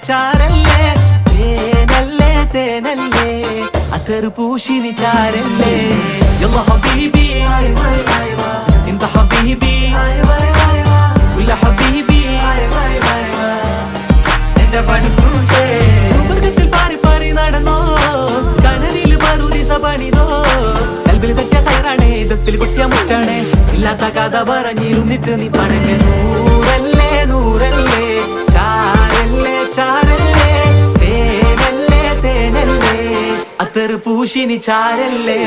ചാരല്ലേ തേനല്ലേ തേനല്ലേ അത്തർ പൂശിനി ചാരല്ലേ യല്ലാ ഹബീബി انت حبيبي كل حبيبي എന്റെ പടുക്കൂസേ സുവർഗത്തിൽ പാറി പാറി നടന്നോ കനവിൽ മറുദിസ പണിതോ കൽബിൽ തെറ്റിയ കയറാണേ ഇതത്തിൽ കുട്ടിയ മുറ്റാണേ ഇല്ലാത്ത കഥ പറഞ്ഞിരുന്നിട്ട് നീ പണങ്ങ നൂറല്ലേ നൂറല്ലേ ചാരല്ലേ ചാരല്ലേ തേനല്ലേ തേനല്ലേ അത്തർ പൂശിനി ചാരല്ലേ